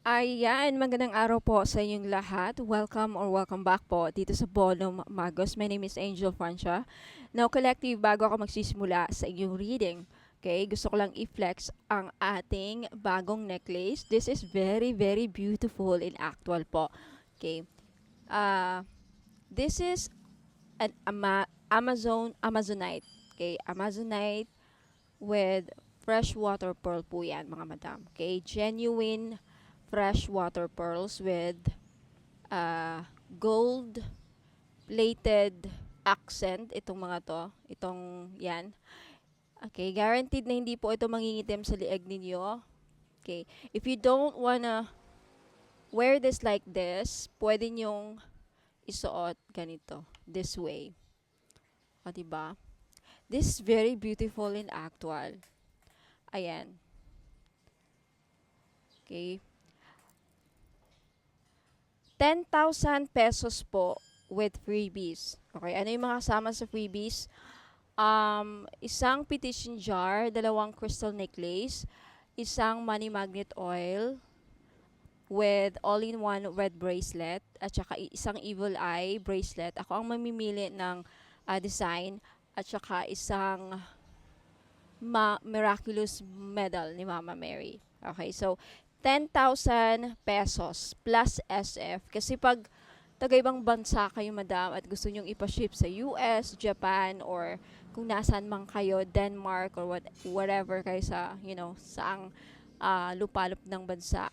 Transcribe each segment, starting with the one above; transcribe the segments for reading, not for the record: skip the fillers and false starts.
Ayan, magandang araw po sa inyong lahat. Welcome or welcome back po dito sa Bonum Magos. My name is Angel Francia. Now, collective, bago ako magsisimula sa inyong reading, okay, gusto ko lang i-flex ang ating bagong necklace. This is very, very beautiful in actual po. Okay. Uh, this is an Amazonite. Okay, Amazonite with freshwater pearl po yan, mga madam. Okay, genuine freshwater pearls with uh, gold plated accent itong mga to, itong yan. Okay, guaranteed na hindi po ito mangingitim sa lieg ninyo. Okay, if you don't wanna wear this like this, pwede nyong isuot ganito, this way. O, diba? This is very beautiful in actual. Ayan. Okay. 10,000 pesos po with freebies. Okay, ano yung mga kasama sa freebies? Isang petition jar, dalawang crystal necklace, isang money magnet oil with all-in-one red bracelet, at saka isang evil eye bracelet. Ako ang mamimili ng design, at saka isang miraculous medal ni Mama Mary. Okay, so 10,000 pesos plus SF. Kasi pag taga-ibang bansa kayo, madam, at gusto nyong ipaship sa US, Japan, or kung nasaan man kayo, Denmark, or whatever kayo sa, saang lupalop ng bansa,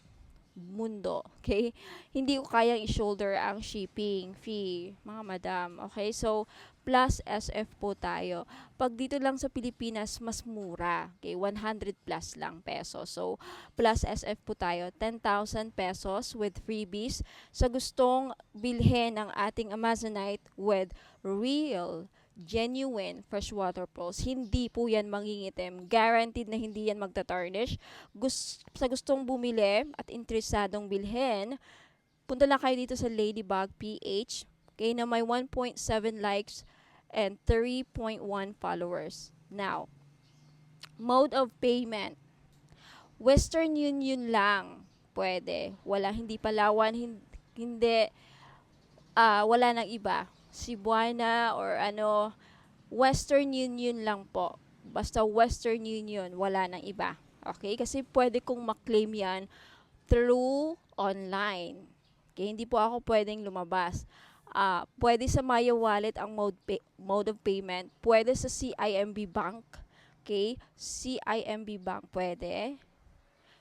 mundo, okay? Hindi ko kayang i-shoulder ang shipping fee, mga madam, okay? So, plus SF po tayo. Pag dito lang sa Pilipinas, mas mura, okay? 100 plus lang peso. So, plus SF po tayo, 10,000 pesos with freebies. Sa gustong bilhin ang ating Amazonite with real genuine freshwater pearls, hindi po yan mangingitim. Guaranteed na hindi yan magta-tarnish. Sa gustong bumili at interesadong bilhin, punta lang kayo dito sa Ladybug PH. Okay, na may 1.7 likes and 3.1 followers. Now, mode of payment. Western Union lang pwede. Hindi Palawan, hindi, wala nang iba. Cebuana or Western Union lang po. Basta Western Union, wala nang iba. Okay? Kasi pwede kong maklaim yan through online. Okay? Hindi po ako pwedeng lumabas. Pwede sa Maya Wallet ang mode of payment. Pwede sa CIMB Bank. Okay? CIMB Bank pwede.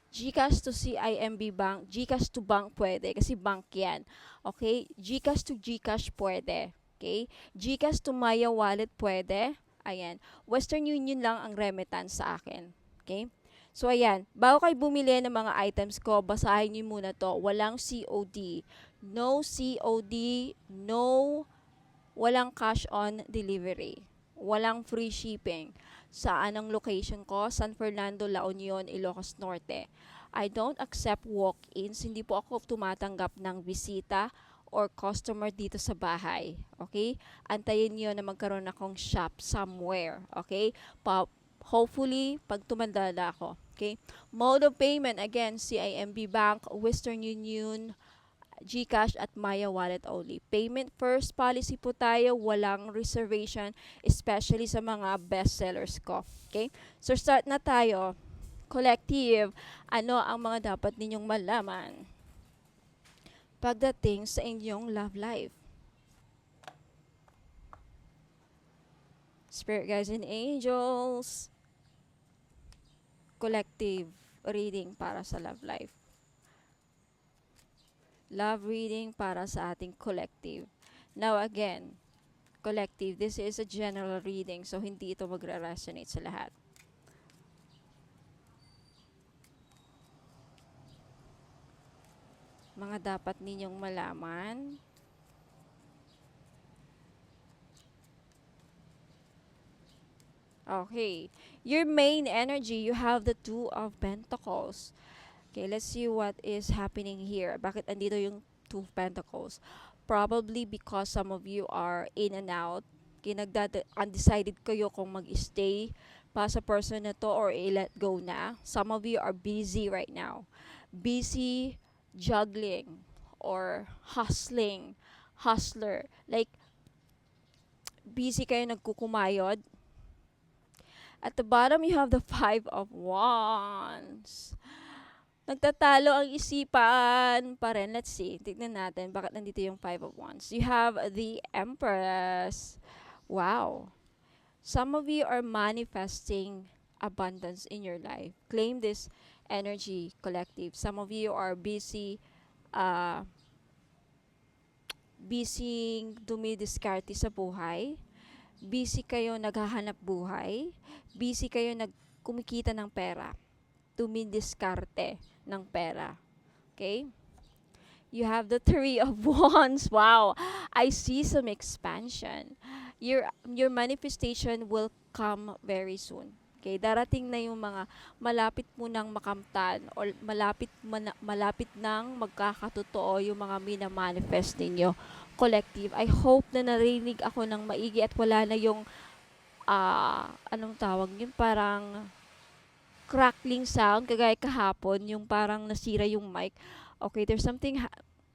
GCash to CIMB Bank, GCash to bank pwede kasi bank yan. Okay? GCash to GCash pwede. Okay? GCash to Maya Wallet pwede. Ayan. Western Union lang ang remittance sa akin. Okay? So, ayan. Bago kayo bumili ng mga items ko, basahin niyo muna to. Walang COD. No COD. No, walang cash on delivery. Walang free shipping. Saan ang location ko? San Fernando, La Union, Ilocos Norte. I don't accept walk-ins. Hindi po ako tumatanggap ng bisita or customer dito sa bahay. Okay? Antayin niyo na magkaroon akong shop somewhere. Okay? Hopefully, pag tumanda na ako. Okay? Mode of payment, again, CIMB Bank, Western Union, GCash at Maya Wallet only. Payment first policy po tayo, walang reservation, especially sa mga best sellers ko. Okay? So start na tayo. Collective, ano ang mga dapat ninyong malaman pagdating sa inyong love life? Spirit guides and angels. Collective reading para sa love life. Love reading para sa ating collective. Now again, collective, this is a general reading, so hindi ito magre-resonate sa lahat. Mga dapat ninyong malaman. Okay. Your main energy, you have the Two of Pentacles. Okay, let's see what is happening here. Bakit andito yung Two of Pentacles? Probably because some of you are in and out. Undecided kayo kung mag-stay pa sa person na to or i-let go na. Some of you are busy right now. Busy juggling or hustler. Like, busy kayo nagkukumayod. At the bottom, you have the Five of Wands. Nagtatalo ang isipan pa rin. Let's see. Tignan natin bakit nandito yung Five of Wands. You have the Empress. Wow. Some of you are manifesting abundance in your life. Claim this energy, collective. Some of you are uh, busy dumidiskarte sa buhay. Busy kayo naghahanap buhay. Busy kayo nagkumikita ng pera. Dumidiskarte ng pera. Okay? You have the Three of Wands. Wow. I see some expansion. Your manifestation will come very soon. Okay, darating na yung mga malapit mo nang makamtan or malapit nang magkakatotoo yung mga mina-manifest ninyo. Collective. I hope na narinig ako ng maigi at wala na yung anong tawag yun, parang crackling sound kagaya kahapon, yung parang nasira yung mic. Okay, there's something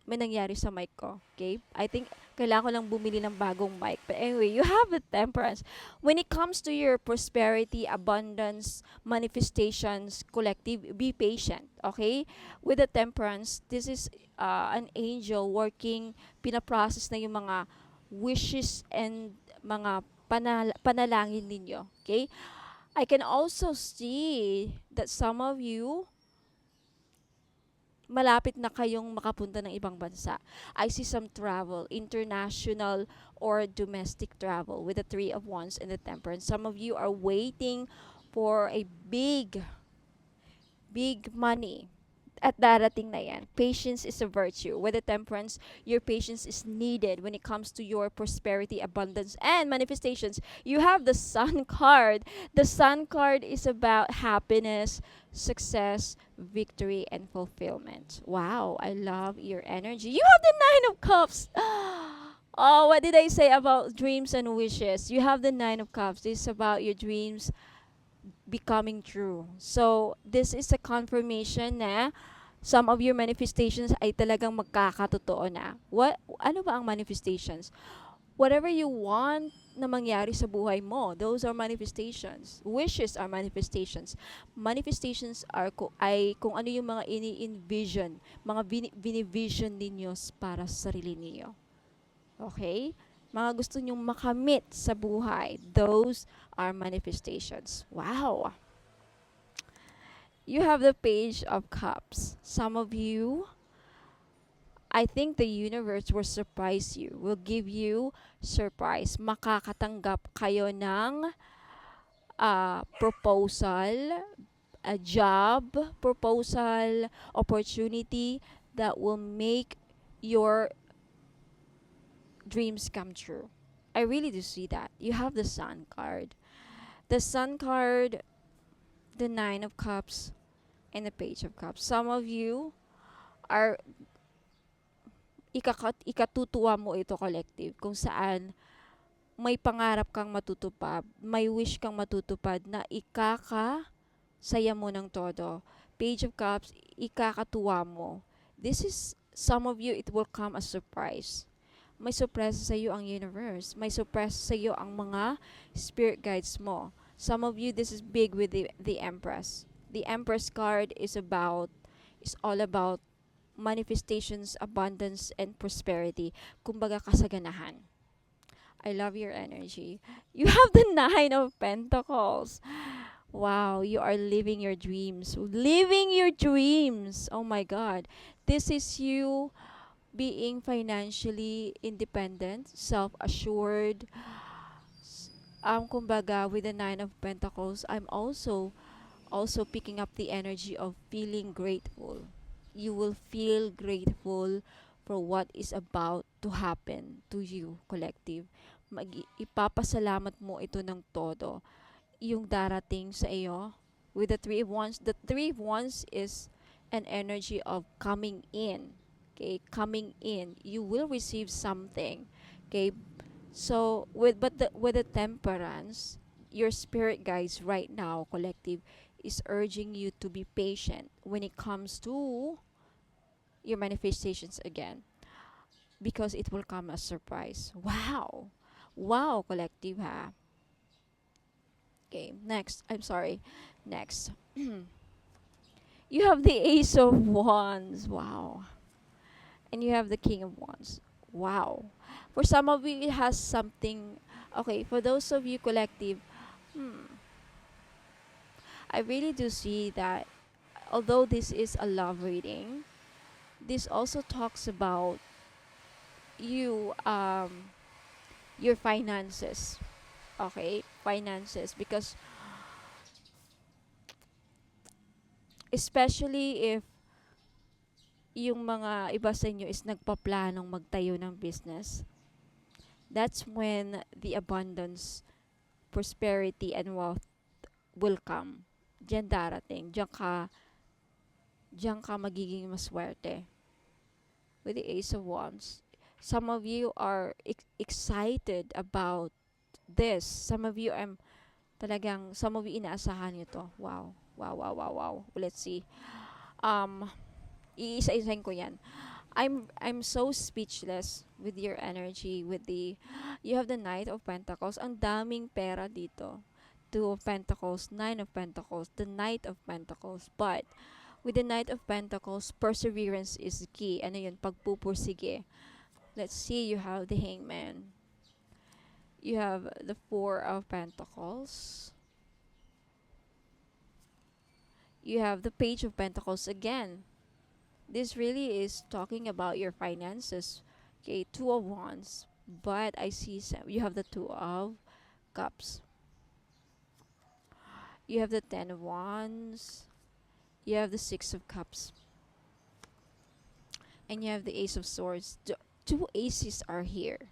may nangyari sa mic ko. Okay? I think kailangan ko lang bumili ng bagong mic. But anyway, you have the Temperance. When it comes to your prosperity, abundance, manifestations, collective, be patient. Okay? With the Temperance, this is an angel working, pinaprocess na yung mga wishes and mga panalangin ninyo. Okay? I can also see that some of you malapit na kayong makapunta ng ibang bansa. I see some travel, international or domestic travel with the Three of Wands and the Temperance. Some of you are waiting for a big money. At darating na yan. Patience is a virtue. With the Temperance, your patience is needed when it comes to your prosperity, abundance, and manifestations. You have the Sun card. The Sun card is about happiness, success, victory, and fulfillment. Wow, I love your energy. You have the Nine of Cups. Oh, what did I say about dreams and wishes? You have the Nine of Cups. This is about your dreams becoming true. So, this is a confirmation na some of your manifestations ay talagang magkakatotoo na. Ano ba ang manifestations? Whatever you want na mangyari sa buhay mo, those are manifestations. Wishes are manifestations. Manifestations are kung ano yung mga ini-envision, mga bini-vision ninyo para sa sarili niyo. Okay? Mga gusto nyong makamit sa buhay, those are manifestations. Wow! You have the Page of Cups. Some of you, I think the universe will surprise you, will give you surprise. Makakatanggap kayo ng proposal, a job proposal, opportunity that will make your dreams come true. I really do see that. You have the Sun card. The Sun card, the Nine of Cups, and the Page of Cups. Some of you are ikatutuwa mo ito, collective, kung saan may pangarap kang matutupad, may wish kang matutupad na ikakasaya mo ng todo. Page of Cups, ikakatuwa mo. This is, some of you, it will come as surprise. May surprise sa iyo ang universe. May surprise sa iyo ang mga spirit guides mo. Some of you, this is big with the Empress. The Empress card is all about manifestations, abundance, and prosperity. Kumbaga, kasaganahan. I love your energy. You have the Nine of Pentacles. Wow, you are living your dreams. Living your dreams. Oh my God. This is you being financially independent, self-assured. Kumbaga, with the Nine of Pentacles, I'm also picking up the energy of feeling grateful. You will feel grateful for what is about to happen to you, collective. Ipapasalamat mo ito ng todo. Yung darating sa iyo with the Three of Wands. The Three of Wands is an energy of coming in. Okay, coming in. You will receive something. Okay, so with the Temperance, your spirit guides right now, collective, is urging you to be patient when it comes to your manifestations again, because it will come as surprise. Wow. Wow, collective ha. Okay, next. I'm sorry. Next. You have the Ace of Wands. Wow. And you have the King of Wands. Wow. For some of you, it has something. Okay, for those of you collective, I really do see that although this is a love reading, this also talks about you, your finances. Okay, finances, because especially if yung mga iba sa inyo is nagpaplanong magtayo ng business, that's when the abundance, prosperity, and wealth will come. Diyan darating. Diyan ka magiging maswerte. With the Ace of Wands, some of you are excited about this. Some of you, some of you inaasahan nyo to. Wow. Wow, wow, wow, wow. Let's see. Um, iisa-isahin ko yan. I'm so speechless with your energy, with the you have the Knight of Pentacles. Ang daming pera dito. Two of Pentacles, Nine of Pentacles, the Knight of Pentacles. But with the Knight of Pentacles, perseverance is key. Ano yun? Pagpupursige. Let's see, you have the Hangman. You have the Four of Pentacles. You have the Page of Pentacles again. This really is talking about your finances. Okay, Two of Wands. But I see you have the Two of Cups. You have the Ten of Wands. You have the Six of Cups. And you have the Ace of Swords. Two aces are here.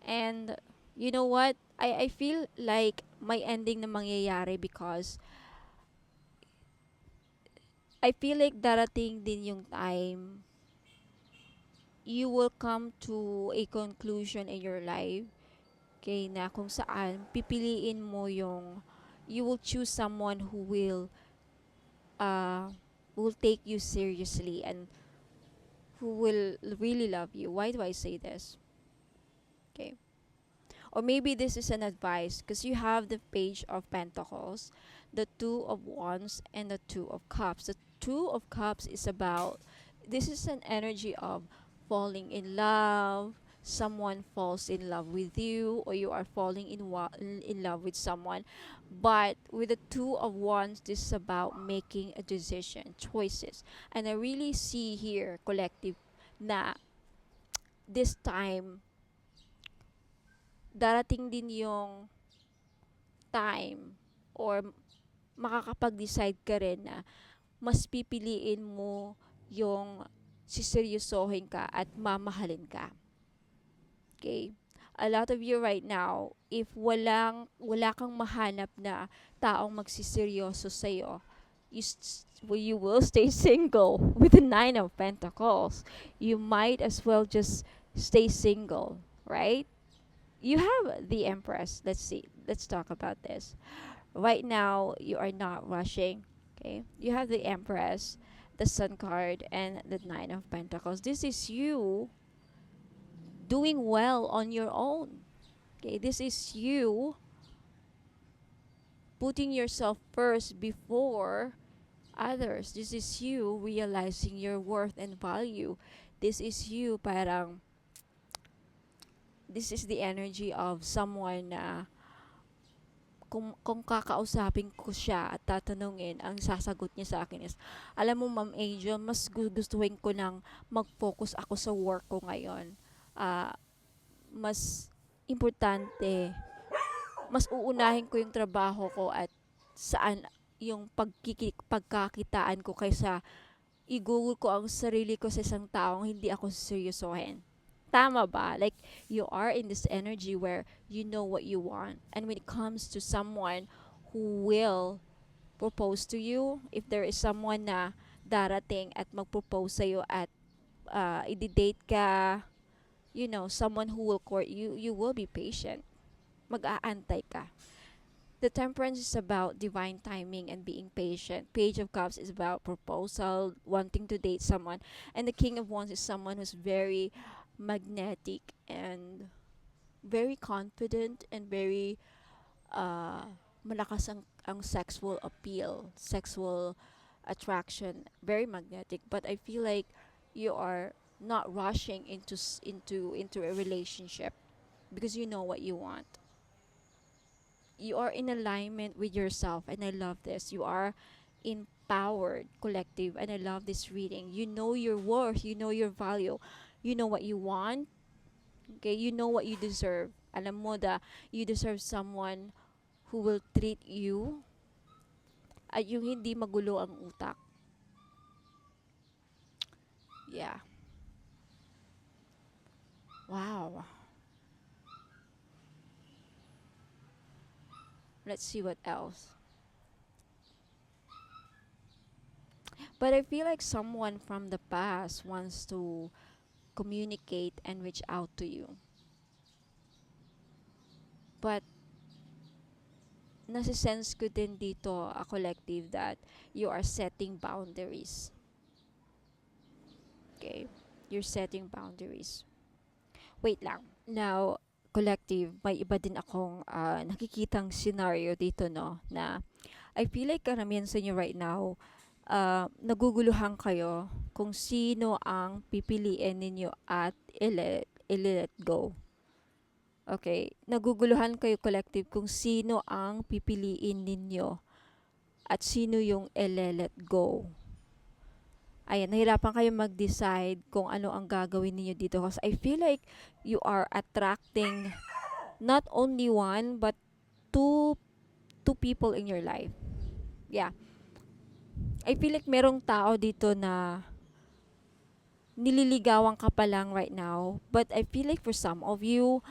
And you know what? I feel like may ending na mangyayari, because I feel like darating din yung time you will come to a conclusion in your life, okay, na kung saan pipiliin mo yung you will choose someone uh who will take you seriously and who will really love you. Why do I say this? Okay. Or maybe this is an advice, because you have the Page of Pentacles, the Two of Wands, and the Two of Cups. The Two of Cups is about, this is an energy of falling in love. Someone falls in love with you, or you are falling in love with someone. But with the Two of Wands, this is about making a decision, choices. And I really see here, collective, na this time darating din yung time, or makakapag-decide ka rin na mas pipiliin mo yung siseryosohin ka at mamahalin ka. Okay? A lot of you right now, if wala kang mahanap na taong magsiseryoso sa'yo, you will stay single with the Nine of Pentacles. You might as well just stay single, right? You have the Empress. Let's see. Let's talk about this. Right now, you are not rushing. Okay. You have the Empress, the Sun card, and the Nine of Pentacles. This is you doing well on your own. Okay. This is you putting yourself first before others. This is you realizing your worth and value. This is you parang, this is the energy of someone na kung kakausapin ko siya at tatanungin, ang sasagot niya sa akin is, alam mo Ma'am Angel, mas gustuhin ko nang mag-focus ako sa work ko ngayon. Mas importante, mas uunahin ko yung trabaho ko at saan yung pagkakitaan ko, kaysa i-google ko ang sarili ko sa isang taong hindi ako seryosohin. Tama ba? Like, you are in this energy where you know what you want. And when it comes to someone who will propose to you, if there is someone na darating at mag-propose sa'yo at i-date ka, someone who will court you, you will be patient. Mag-aantay ka. The Temperance is about divine timing and being patient. Page of Cups is about proposal, wanting to date someone. And the King of Wands is someone who's very magnetic and very confident and very uh, malakas ang sexual appeal, sexual attraction, very magnetic. But I feel like you are not rushing into a relationship because you know what you want. You are in alignment with yourself, and I love this. You are empowered, collective, and I love this reading. You know your worth, you know your value, you know what you want. Okay, you know what you deserve. Alam mo da, you deserve someone who will treat you at yung hindi magulo ang utak. Yeah. Wow. Let's see what else. But I feel like someone from the past wants to communicate and reach out to you. But nasa-sense ko din dito a collective that you are setting boundaries. Okay? You're setting boundaries. Wait lang. Now, collective, may iba din akong nakikitang scenario dito, no? Na I feel like karamihan sa inyo right now, naguguluhan kayo kung sino ang pipiliin ninyo at i-let go. Okay? Naguguluhan kayo collective kung sino ang pipiliin ninyo at sino yung i-let go. Ayan, nahirapan kayo mag-decide kung ano ang gagawin ninyo dito kasi I feel like you are attracting not only one but two people in your life. Yeah. I feel like merong tao dito na nililigawan ka pa lang right now, but I feel like for some of you,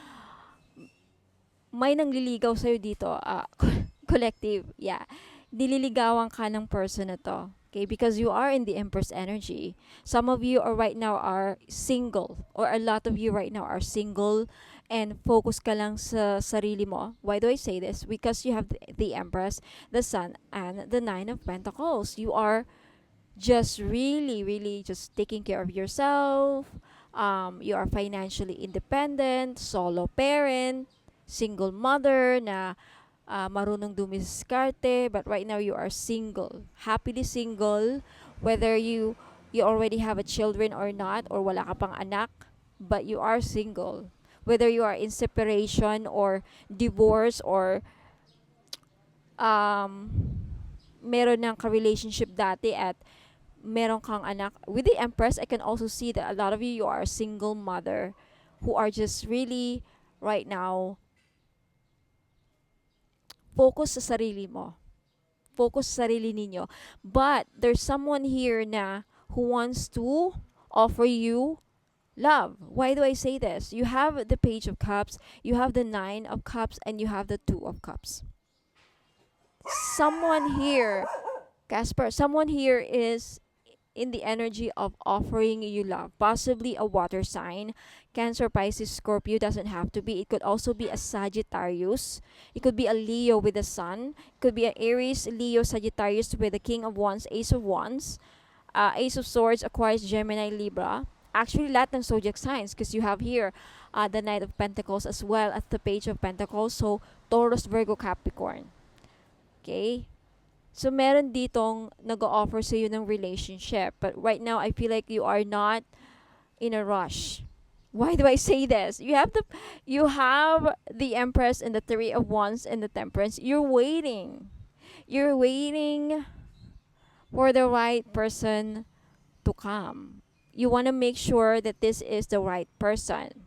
may nangliligaw sa'yo dito, collective, yeah. Nililigawan ka ng person na to, okay? Because you are in the Empress energy. Some of you are right now are single, or a lot of you right now are single, and focus ka lang sa sarili mo. Why do I say this? Because you have the Empress, the Sun, and the Nine of Pentacles. You are just really just taking care of yourself. You are financially independent, solo parent, single mother na marunong dumiskarte, but right now you are single, happily single, whether you already have a children or not, or wala ka pang anak, but you are single, whether you are in separation or divorce or meron ng ka-relationship dati at meron kang anak. With the Empress, I can also see that a lot of you are a single mother who are just really right now focus sa sarili mo. Focus sa sarili ninyo. But there's someone here na who wants to offer you love. Why do I say this? You have the Page of Cups, you have the Nine of Cups, and you have the Two of Cups. Someone here, Casper, someone here is in the energy of offering you love. Possibly a water sign. Cancer, Pisces, Scorpio, doesn't have to be. It could also be a Sagittarius. It could be a Leo with the Sun. It could be an Aries, Leo, Sagittarius with the King of Wands, Ace of Wands, Ace of Swords, Aquarius, Gemini, Libra. Actually, lahat ng zodiac signs because you have here the Knight of Pentacles as well as the Page of Pentacles. So, Taurus, Virgo, Capricorn. Okay? So, meron ditong nag-o-offer sa iyo ng relationship. But right now, I feel like you are not in a rush. Why do I say this? You have the Empress and the Three of Wands and the Temperance. You're waiting. You're waiting for the right person to come. You want to make sure that this is the right person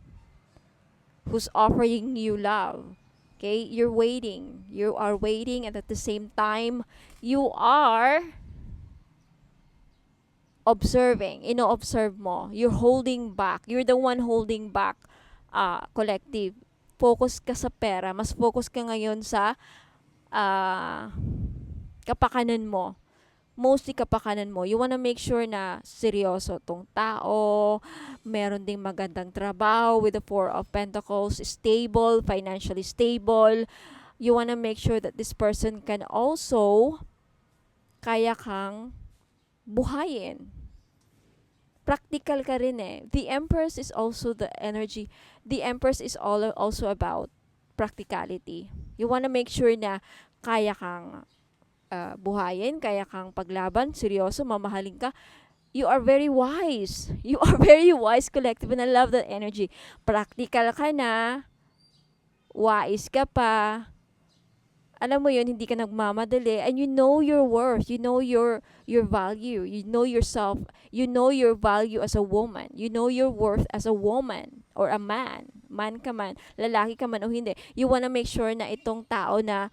who's offering you love. Okay, you're waiting. You are waiting, and at the same time, you are observing. Ino-observe mo. You're holding back. You're the one holding back, collective. Focus ka sa pera. Mas focus ka ngayon sa kapakanan mo. Mostly kapakanan mo. You wanna make sure na seryoso tong tao, meron ding magandang trabaho with the Four of Pentacles, stable, financially stable, You wanna make sure that this person can also kaya kang buhayin. Practical ka rin eh. The Empress is also the energy. The Empress is also about practicality. You wanna make sure na kaya kang buhayin, kaya kang paglaban, seryoso, mamahalin ka. You are very wise. You are very wise collective and I love that energy. Practical ka na, wise ka pa, alam mo yun, hindi ka nagmamadali, and you know your worth, you know your value, you know yourself, you know your value as a woman, you know your worth as a woman or a man ka man, lalaki ka man o hindi. You wanna make sure na itong tao na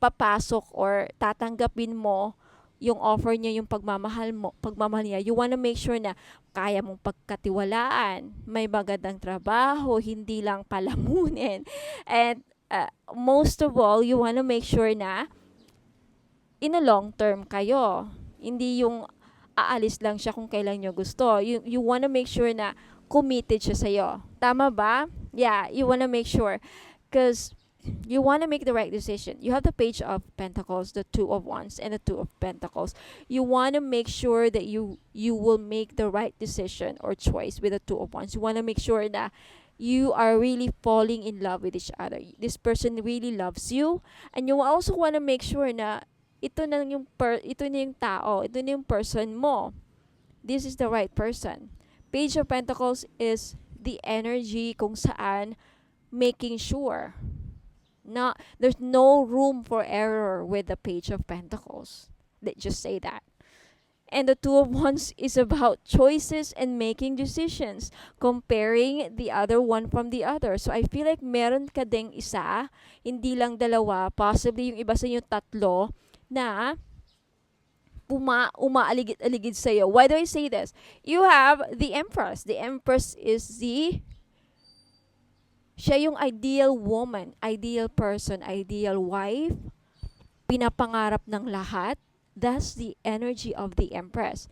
papasok or tatanggapin mo yung offer niya, yung pagmamahal niya, you wanna make sure na kaya mong pagkatiwalaan, may magandang trabaho, hindi lang palamunin, and most of all, you wanna make sure na in a long term kayo. Hindi yung aalis lang siya kung kailan nyo gusto. You wanna make sure na committed siya sa'yo. Tama ba? Yeah, you wanna make sure. Because you want to make the right decision. You have the Page of Pentacles, the Two of Wands, and the Two of Pentacles. You want to make sure that you will make the right decision or choice with the Two of Wands. You want to make sure that you are really falling in love with each other. This person really loves you, and you also want to make sure na ito na yung tao, ito na yung person mo. This is the right person. Page of Pentacles is the energy kung saan making sure. There's no room for error with the Page of Pentacles. Let's just say that. And the Two of Wands is about choices and making decisions, comparing the other one from the other. So I feel like meron ka ding isa, hindi lang dalawa, possibly yung iba sa inyo tatlo, na umaaligid-aligid sa'yo. Why do I say this? You have the Empress. The Empress is siya yung ideal woman, ideal person, ideal wife, pinapangarap ng lahat. That's the energy of the Empress.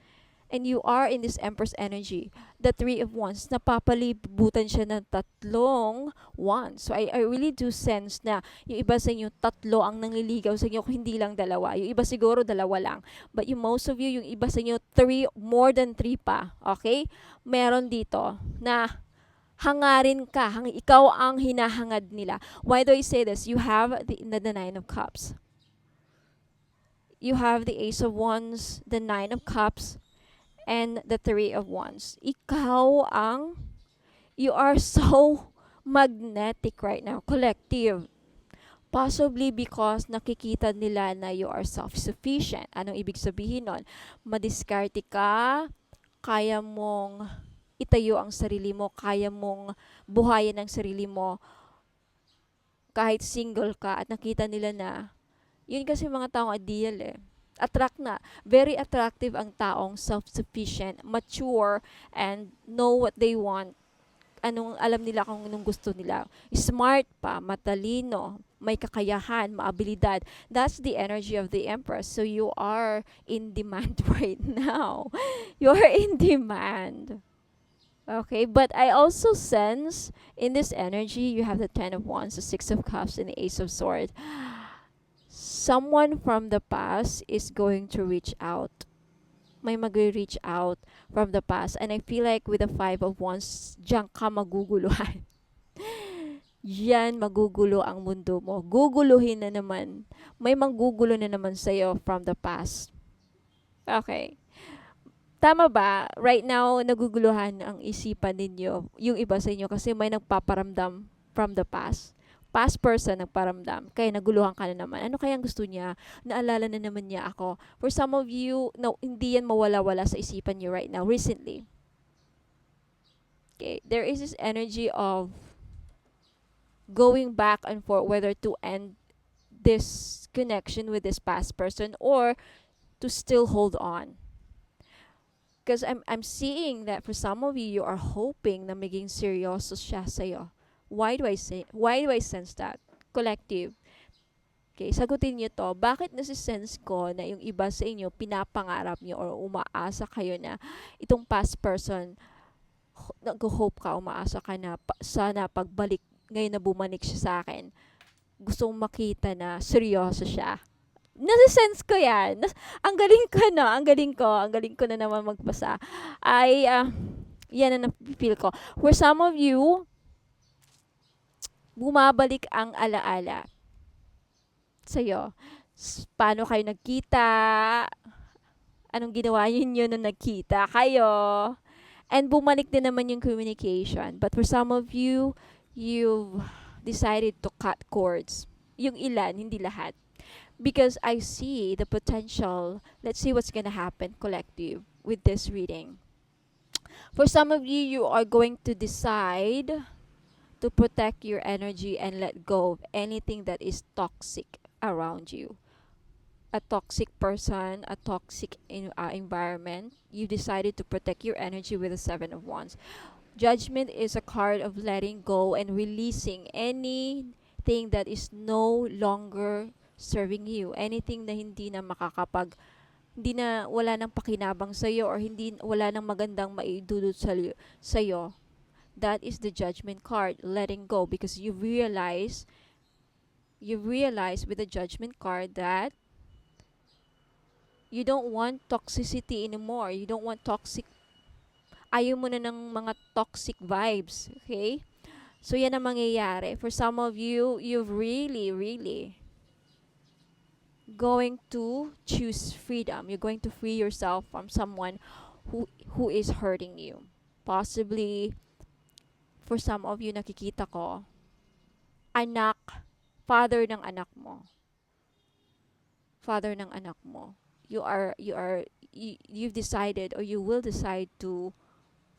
And you are in this Empress energy. The Three of Wands, napapalibutan siya ng tatlong wands. So I really do sense na yung iba sa inyo, tatlo ang nangliligaw sa inyo, hindi lang dalawa. Yung iba siguro dalawa lang. But yung most of you, yung iba sa inyo, more than three pa. Okay? Meron dito na hangarin ka, ikaw ang hinahangad nila. Why do I say this? You have the Nine of Cups. You have the Ace of Wands, the Nine of Cups, and the Three of Wands. You are so magnetic right now, collective. Possibly because nakikita nila na you are self-sufficient. Anong ibig sabihin nun? Madiskarte ka, kaya mong itayo ang sarili mo, kaya mong buhayin ang sarili mo kahit single ka, at nakita nila na yun kasi mga taong ideal eh. Very attractive ang taong self-sufficient, mature, and know what they want. Alam nila kung anong gusto nila. Smart pa, matalino, may kakayahan, maabilidad. That's the energy of the Empress. So you are in demand right now. You are in demand. Okay, but I also sense in this energy, you have the Ten of Wands, the Six of Cups, and the Ace of Swords. Someone from the past is going to reach out. May mag-reach out from the past. And I feel like with the Five of Wands, diyan ka maguguluhan. Diyan magugulo ang mundo mo. Guguluhin na naman. May manggugulo na naman sa'yo from the past. Okay. Tama ba? Right now, naguguluhan ang isipan ninyo, yung iba sa inyo, kasi may nagpaparamdam from the past. Past person nagparamdam, kaya naguluhan ka na naman. Ano kayang gusto niya? Naalala na naman niya ako. For some of you, no, hindi yan mawala-wala sa isipan niyo right now, recently. Okay, there is this energy of going back and forth, whether to end this connection with this past person or to still hold on. Because I'm seeing that for some of you, you are hoping na maging seryoso siya sa'yo. Why do I sense that? Collective. Okay, sagutin niyo to. Bakit nasi-sense ko na yung iba sa inyo, pinapangarap niyo or umaasa kayo na itong past person, nag-hope ka, umaasa ka na sana pagbalik, ngayon na bumalik siya sa akin, gusto mong makita na seryoso siya. Nasa-sense ko yan. Ang galing ko, no? Ang galing ko na naman magbasa. Ay, yan ang na-feel ko. For some of you, bumabalik ang alaala sa'yo. Paano kayo nagkita? Anong ginawa ninyo nung nagkita kayo? And bumalik din naman yung communication. But for some of you, you've decided to cut cords. Yung ilan, hindi lahat. Because I see the potential. Let's see what's gonna happen, collective, with this reading. For some of you, you are going to decide to protect your energy and let go of anything that is toxic around you. A toxic person, a toxic environment. You decided to protect your energy with the Seven of Wands. Judgment is a card of letting go and releasing anything that is no longer serving you. Anything na hindi na hindi na wala nang pakinabang sa'yo or wala nang magandang maidudot sa'yo. That is the Judgment card, letting go, because you realize with the Judgment card that you don't want toxicity anymore. You don't want ayaw mo na ng mga toxic vibes. Okay? So, yan ang mangyayari. For some of you, you've really, really going to choose freedom. You're going to free yourself from someone who is hurting you. Possibly, for some of you, nakikita ko, father ng anak mo. Father ng anak mo. You've decided or you will decide to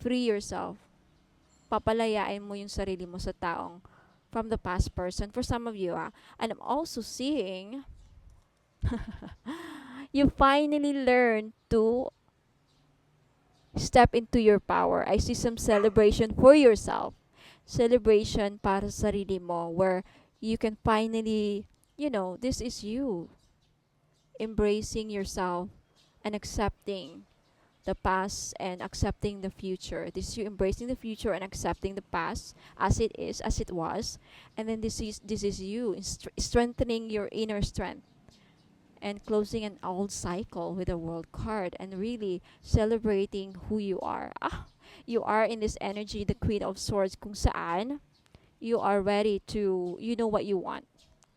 free yourself. Papalayain mo yung sarili mo sa taong from the past person. For some of you, and I'm also seeing you finally learn to step into your power. I see some celebration for yourself. Celebration para sa sarili mo where you can finally, this is you. Embracing yourself and accepting the past and accepting the future. This is you embracing the future and accepting the past as it is, as it was. And then this is you strengthening your inner strength and closing an old cycle with a World card and really celebrating who you are. You are in this energy, the Queen of Swords, kung saan you are ready to, you know what you want.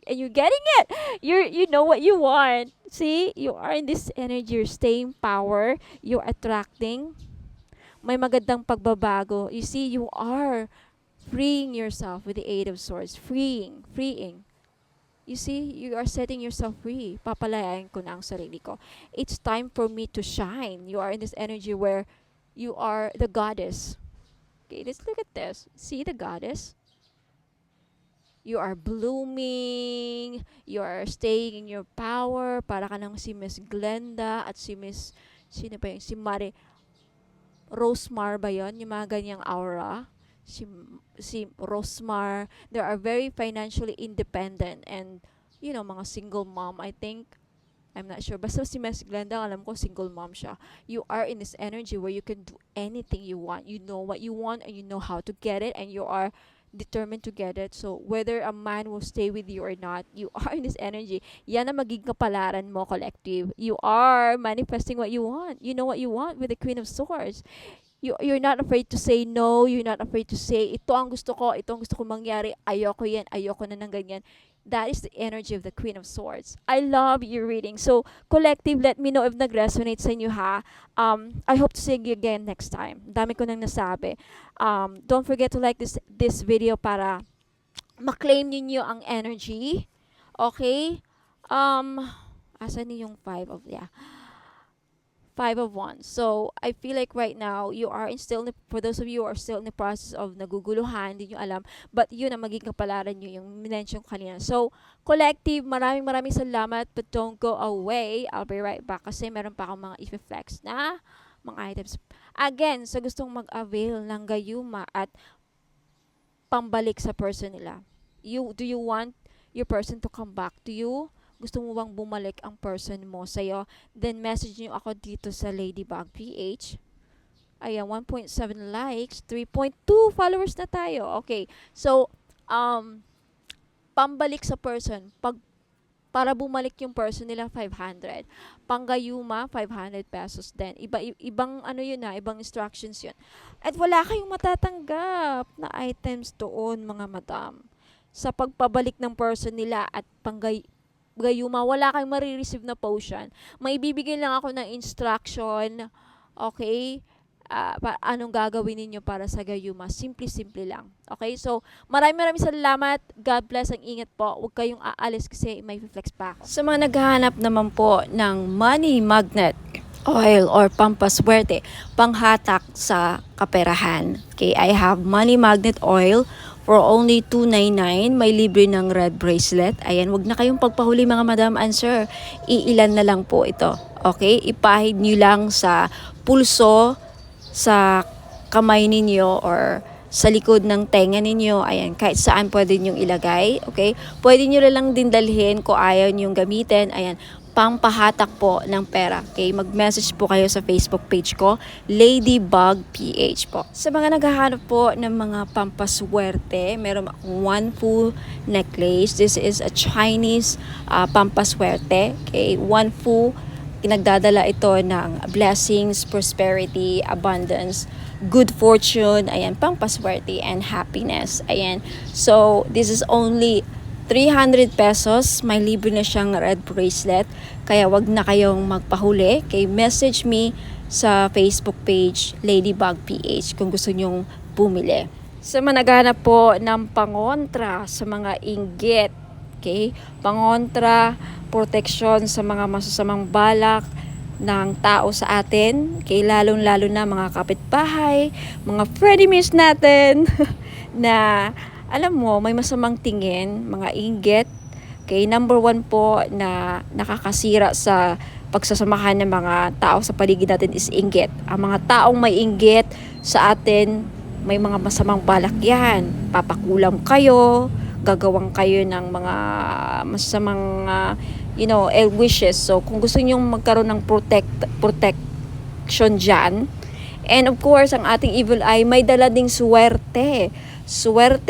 And you're getting it. You know what you want. See, you are in this energy. You're staying power. You're attracting. May magandang pagbabago. You see, you are freeing yourself with the Eight of Swords. Freeing. You see, you are setting yourself free. Papalayain ko na ang sarili ko. It's time for me to shine. You are in this energy where you are the goddess. Okay, let's look at this. See the goddess? You are blooming, you are staying in your power, para ka nang si Miss Glenda at sino ba yung, si Rosemar ba yun? Yung mga ganyang aura. Si Rosemar, they are very financially independent and, mga single mom, I think. I'm not sure. Basta si Miss Glenda, alam ko, single mom siya. You are in this energy where you can do anything you want. You know what you want and you know how to get it and you are determined to get it. So, whether a man will stay with you or not, you are in this energy. Yan ang magiging kapalaran mo, collective. You are manifesting what you want. You know what you want with the Queen of Swords. You're not afraid to say no. You're not afraid to say, ito ang gusto ko mangyari. Ayoko yan. Ayoko na ng ganyan. That is the energy of the Queen of Swords. I love your reading. So, collective, let me know if nag-resonate sa inyo, ha. I hope to see you again next time. Dami ko nang nasabi. Don't forget to like this video para ma-claim ninyo ang energy. Okay? Asan yung Five of Wands. So, I feel like right now, you are for those of you who are still in the process of naguguluhan, hindi nyo alam, but yun ang magiging kapalaran nyo, yung minention kanina. So, collective, maraming salamat, but don't go away. I'll be right back kasi meron pa akong mga i-flex na mga items. Again, sa gustong mag-avail ng gayuma at pambalik sa person nila. Do you want your person to come back to you? Gusto mo bang bumalik ang person mo sa'yo? Then message nyo ako dito sa Ladybug PH. Ayan, 1.7 likes, 3.2 followers na tayo. Okay, so, pambalik sa person, para bumalik yung person nila 500. Panggayuma 500 pesos din. Ibang ano yun ibang instructions yun. At wala kayong matatanggap na items doon mga madam. Sa pagpabalik ng person nila at panggayuma, wala kayong marireceive na potion. May bibigyan lang ako ng instruction, okay? Anong gagawin ninyo para sa gayuma. Simple-simple lang. Okay? So, maraming salamat. God bless. Ang ingat po. Huwag kayong aalis kasi may flex pa ako. Sa mga naghahanap naman po ng money magnet oil or pampaswerte, panghatak sa kaperahan. Okay? I have money magnet oil for only $2.99. May libre ng red bracelet. Ayan, wag na kayong pagpahuli mga madam and sir. Iilan na lang po ito. Okay? Ipahid nyo lang sa pulso, sa kamay ninyo or sa likod ng tenga ninyo. Ayan, kahit saan pwede nyo ilagay. Okay? Pwede nyo lang din dalhin kung ayaw nyo gamitin. Ayan, pampahatak po ng pera. Okay? Mag-message po kayo sa Facebook page ko, Ladybug PH po. Sa mga naghahanap po ng mga pampaswerte, meron akong Wanfu necklace. This is a Chinese pampaswerte. Okay? Wanfu, nagdadala ito ng blessings, prosperity, abundance, good fortune, ayan, pampaswerte and happiness. Ayan. So, this is only 300 pesos. May libre na siyang red bracelet. Kaya wag na kayong magpahuli. Okay, message me sa Facebook page, Ladybug PH, kung gusto nyong bumili. Sa mga naghahanap po ng pangontra sa mga inggit, okay, pangontra, proteksyon sa mga masasamang balak ng tao sa atin, okay, lalong-lalo na mga kapitbahay, mga frenemies natin na alam mo, may masamang tingin, mga inggit. Okay, number 1 po na nakakasira sa pagsasamahan ng mga tao sa paligid natin is inggit. Ang mga taong may inggit sa atin, may mga masamang balak yan. Papakulam kayo, gagawang kayo ng mga masamang ill wishes. So kung gusto niyo magkaroon ng protection dyan, and of course ang ating evil eye may dala ding swerte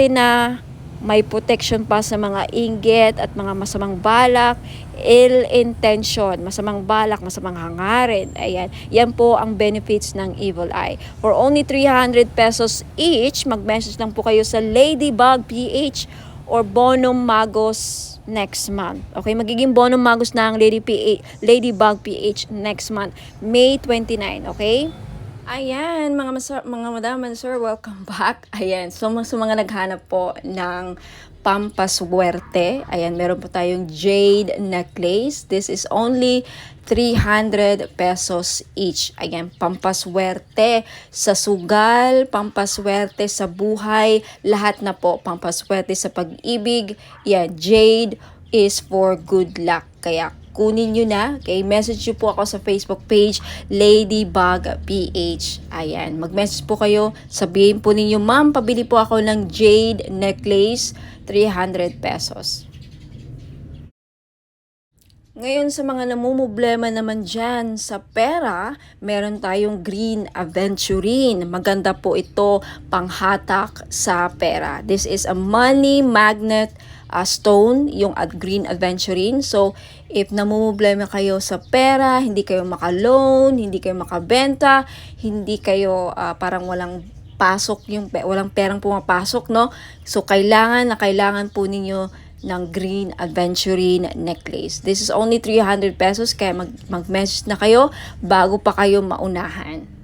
na may protection pa sa mga inggit at mga masamang balak, ill intention, masamang balak, masamang hangarin. Ayan, yan po ang benefits ng evil eye. For only 300 pesos each, mag-message lang po kayo sa Ladybug PH or Bonum Magos next month. Okay, magiging Bonum Magos na ang Ladybug PH next month, May 29, okay? Ayan, mga madam and sir, welcome back. Ayan, so sa mga naghanap po ng pampaswerte, ayan, meron po tayong jade necklace. This is only 300 pesos each. Ayan, pampaswerte sa sugal, pampaswerte sa buhay, lahat na po, pampaswerte sa pag-ibig. Yan, jade is for good luck. Kaya kunin nyo na. Okay, message nyo po ako sa Facebook page, Ladybug PH. Ayan, mag-message po kayo. Sabihin po ninyo, ma'am, pabili po ako ng jade necklace, 300 pesos. Ngayon sa mga namumblema naman dyan sa pera, meron tayong green aventurine. Maganda po ito panghatak sa pera. This is a money magnet stone, yung green aventurine. So, if namumblema kayo sa pera, hindi kayo maka-loan, hindi kayo makabenta, hindi kayo parang walang pasok, walang perang pumapasok, no? So, kailangan po ninyo ng green aventurine necklace. This is only 300 pesos, kaya mag-message na kayo bago pa kayo maunahan.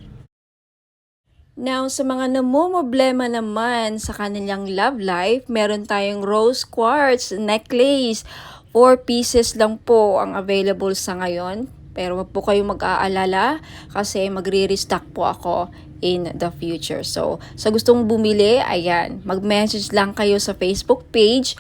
Now, sa mga namumblema naman sa kanilang love life, meron tayong rose quartz necklace. 4 pieces lang po ang available sa ngayon. Pero wag po kayong mag-aalala kasi magre-restock po ako in the future. So, sa gustong bumili, ayan, mag-message lang kayo sa Facebook page,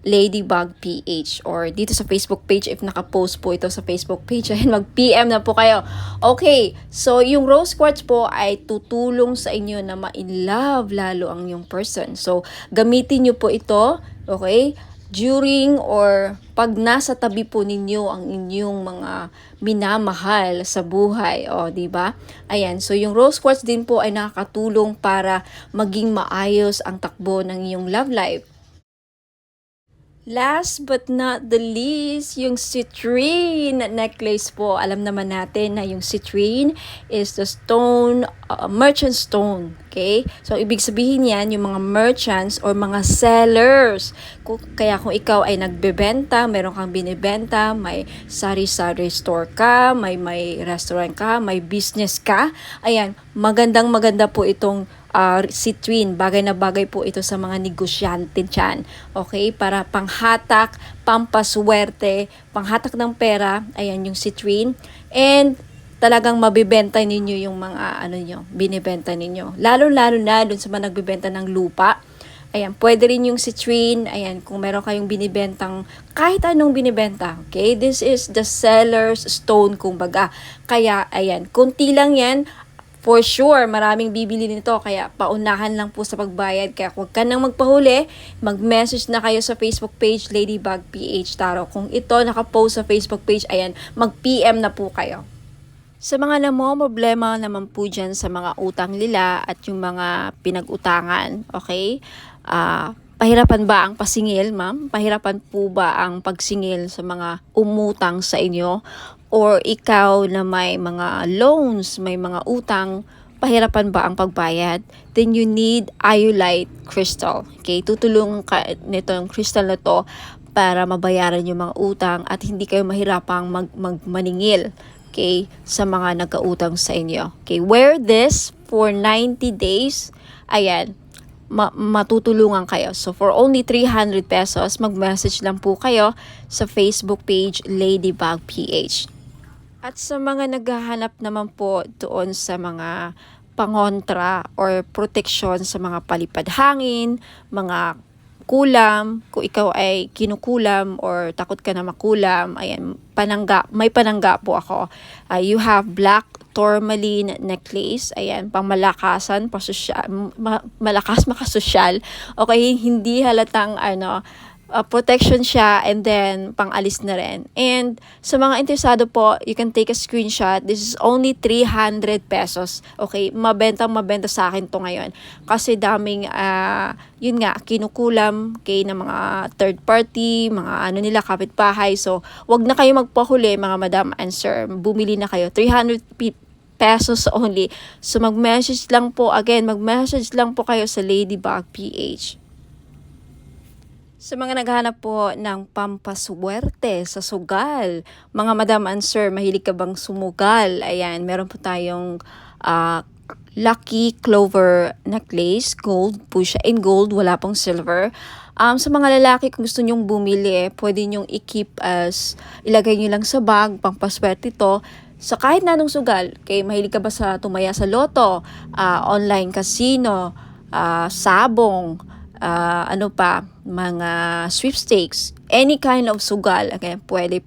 Ladybug PH, or dito sa Facebook page if naka-post po ito sa Facebook page, ayun, mag-PM na po kayo. Okay, so yung rose quartz po ay tutulong sa inyo na ma-in-love lalo ang yung person. So, gamitin nyo po ito, okay, during or pag nasa tabi po ninyo ang inyong mga minamahal sa buhay, o di ba? Ayan, so yung rose quartz din po ay nakakatulong para maging maayos ang takbo ng iyong love life. Last but not the least, yung citrine necklace po. Alam naman natin na yung citrine is the stone, merchant stone. Okay? So, ibig sabihin yan, yung mga merchants or mga sellers. Kaya kung ikaw ay nagbebenta, meron kang binibenta, may sari-sari store ka, may restaurant ka, may business ka, ayan, maganda po itong citrine. Bagay na bagay po ito sa mga negosyante dyan. Okay? Para panghatak, pampaswerte, panghatak ng pera. Ayan yung citrine. And talagang mabibenta ninyo yung mga binibenta ninyo. Lalo-lalo na dun sa mga nagbibenta ng lupa. Ayan, pwede rin yung citrine. Ayan, kung meron kayong binibentang kahit anong binibenta. Okay? This is the seller's stone, kumbaga. Kaya, ayan, kunti lang yan. For sure, maraming bibili nito, kaya paunahan lang po sa pagbayad. Kaya huwag ka nang magpahuli, mag-message na kayo sa Facebook page Ladybug PH Tarot. Kung ito nakapost sa Facebook page, ayan, mag-PM na po kayo. Sa mga problema naman po dyan sa mga utang nila at yung mga pinag-utangan, okay? Pahirapan ba ang pasingil, ma'am? Pahirapan po ba ang pagsingil sa mga umutang sa inyo? Or ikaw na may mga loans, may mga utang, pahirapan ba ang pagbayad? Then you need iolite crystal. Okay? Tutulungan ka nito yung crystal na to para mabayaran yung mga utang at hindi kayo mahirapang maningil. Okay? Sa mga nagkautang sa inyo. Okay? Wear this for 90 days. Ayan. Matutulungan kayo. So, for only 300 pesos, mag-message lang po kayo sa Facebook page Ladybug PH. At sa mga naghahanap naman po doon sa mga pangontra or protection sa mga palipad hangin, mga kulam, kung ikaw ay kinukulam or takot ka na makulam, ayan, may panangga po ako. You have black tourmaline necklace, ayan, pangmalakasan, malakas makasosyal. Okay, hindi halatang protection siya, and then pang-alis na rin. And sa mga interesado po, you can take a screenshot. This is only 300 pesos. Okay, mabenta sa akin to ngayon. Kasi daming, yun nga, kinukulam kay ng mga third party, mga nila, kapitbahay. So, wag na kayo magpahuli, mga madam and sir. Bumili na kayo. 300 pesos only. So, mag-message lang po kayo sa Ladybug PH. Sa mga naghahanap po ng pampaswerte sa sugal, mga madam and sir, mahilig ka bang sumugal? Ayan, meron po tayong lucky clover necklace, gold po siya, in gold, wala pong silver. Sa mga lalaki, kung gusto nyong bumili, pwede nyong i-keep ilagay nyo lang sa bag, pampaswerte ito, sa kahit na anong sugal. Okay, mahilig ka ba sa tumaya sa loto, online casino, sabong, mga sweepstakes, any kind of sugal, okay, pwede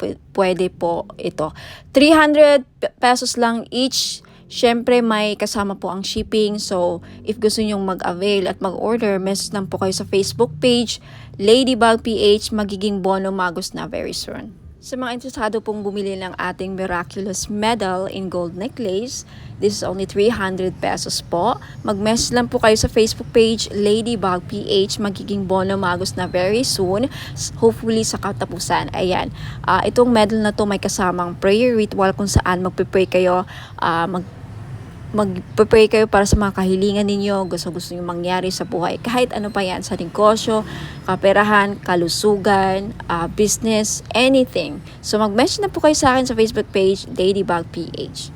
po ito. 300 pesos lang each. Syempre may kasama po ang shipping. So, if gusto nyong mag-avail at mag-order, message lang po kayo sa Facebook page Ladybug PH, magiging bono magos na very soon. Sa mga interesado pong bumili ng ating miraculous medal in gold necklace, this is only 300 pesos po. Mag-message lang po kayo sa Facebook page Ladybug PH, magiging bono magos na very soon, hopefully sa katapusan. Ayan, itong medal na to may kasamang prayer ritual kung saan magpe-pray kayo, magpe-pray kayo para sa mga kahilingan ninyo, gusto nyo mangyari sa buhay. Kahit ano pa yan, sa negosyo, kaperahan, kalusugan, business, anything. So, mag-message na po kayo sa akin sa Facebook page, Ladybug PH.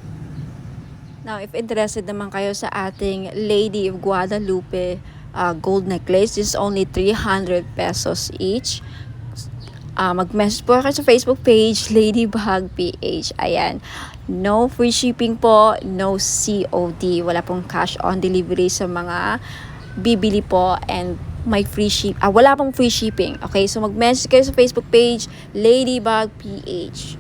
Now, if interested naman kayo sa ating Lady of Guadalupe gold necklace, this is only 300 pesos each. Mag-message po kayo sa Facebook page, Ladybug PH. Ayan. No free shipping po, no COD. Wala pong cash on delivery sa mga bibili po, and may wala pong free shipping. Okay, so mag-message kayo sa Facebook page, Ladybug PH.